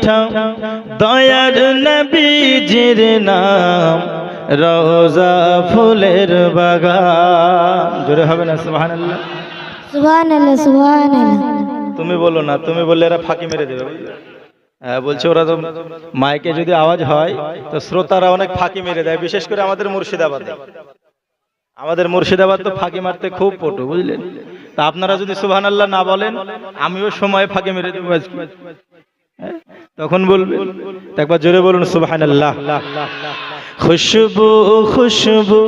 মিঠা দয়ার নবীজির নাম রওজা ফুলের বাগান। জোরে হবে না সুবহানাল্লাহ? সুবহানাল্লাহ সুবহানাল্লাহ। তুমি বলো না, তুমি বললে এরা ফাঁকি মেরে দেবে। হ্যাঁ বলছে, ওরা তো মাইকে যদি আওয়াজ হয় তো শ্রোতারা অনেক ফাঁকি মেরে দেয়, বিশেষ করে আমাদের মুর্শিদাবাদে। আমাদের মুর্শিদাবাদ তো ফাঁকি মারতে খুব পটু, বুঝলেন? তা আপনারা যদি সুবহানাল্লাহ না বলেন আমিও সময় ফাঁকি মেরে দেবো আজকে। তখন বলবেন, একবার জোরে বলুন সুবহানাল্লাহ। খুশবু খুশবু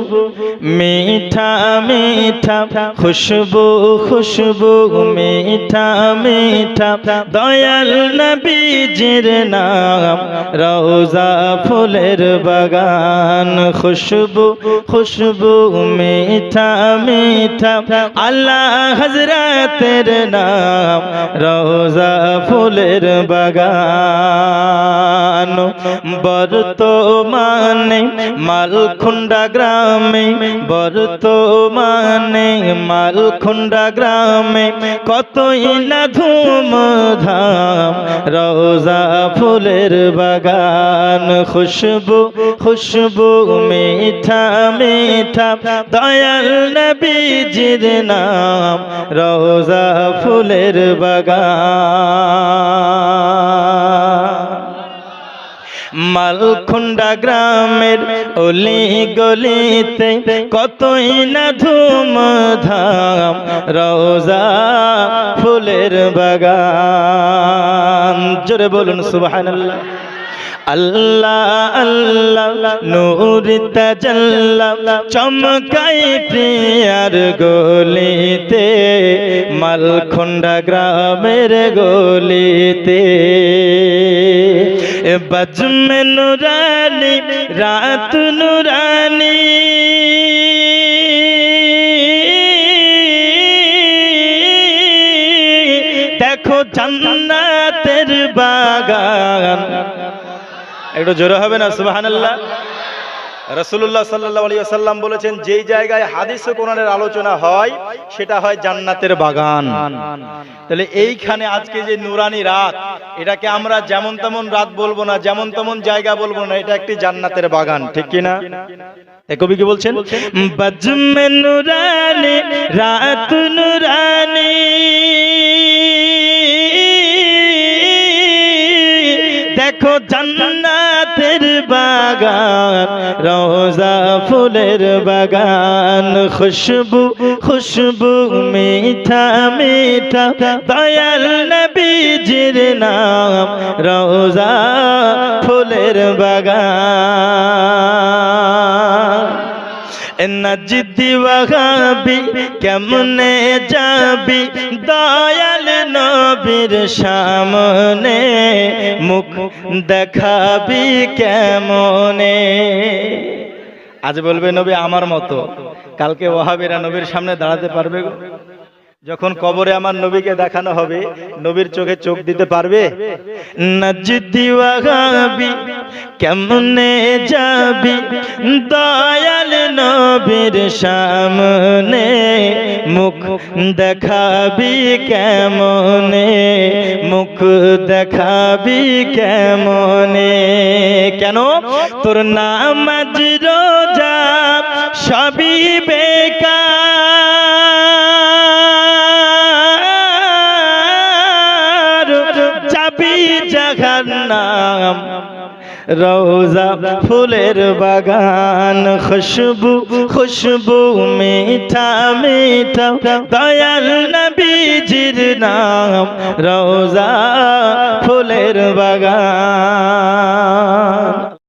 মিঠা মিঠা খুশবু খুশবু মিঠা মিঠা দয়াল নবীজির নাম রওজা ফুলের বাগান। খুশবু খুশবু মিঠা মিঠা আল্লাহ হযরতের নাম রওজা ফুলের বাগান। বর্তমানে মালখুন্ডা গ্রামে বর্তমানে মালখুন্ডা গ্রামে কতই না ধুমধাম রওজা ফুলের বাগান। খুশবু খুশবু মিঠা মিঠা দয়াল নবীজির নাম রওজা ফুলের বাগান। মালখুন্ডা গ্রামের অলি গলিতে কতই না ধুমধাম রওজা ফুলের বাগান। জোরে বলুন সুবহানাল্লাহ। আল্লাহ আল্লাহ নূর তাজাল্লা চমকাই প্রিয়ার গলিতে মালখুন্ডা গ্রামের গলিতে। বজমে নুরানি রাত নুরানি দেখো জান্নাতের বাগান। একটু জোরে হবে না সুবহানাল্লাহ? রাসূলুল্লাহ সাল্লাল্লাহু আলাইহি ওয়াসাল্লাম বলেছেন, যেই জায়গায় হাদিস ও কোরআনের আলোচনা হয় সেটা হয় জান্নাতের বাগান। তাহলে এইখানে আজকে যে নুরানি রাত, এটাকে আমরা যেমন তেমন রাত বলবো না, যেমন তেমন জায়গা বলবো না, এটা একটি জান্নাতের বাগান, ঠিক কি না? কবি কি বলছেন? বজমে নুরানি রাত নুরানি দেখো জান্নাতের বাগান রওজা ফুলের বাগান। খুশবু খুশবু মিঠা মিঠা দয়াল নবীজির নাম রওজা ফুলের বাগান। নজদি ওয়াহাবি কেমনে যাবি দয়াল নবীর সামনে মুখ দেখাবি কেমনে। আজ বলবে নবী আমার মতো, কালকে ওয়াহাবিরা নবীর সামনে দাঁড়াতে পারবে? যখন কবরে আমার নবীকে দেখানো হবে, নবীর চোখে চোখ দিতে পারবে? নজদি ওয়াহাবি কেমনে যাবি দয়াল নবীর সামনে মুখ দেখাবি কেমনে মুখ দেখাবি কেমনে। কেন? তোর নামাজ রোজা সবই বেকার, যাবি জাহান্নাম রওজা ফুলের বাগান। খুশবু খুশবু মিঠা মিঠা দয়াল নবীজির নাম রওজা ফুলের বাগান।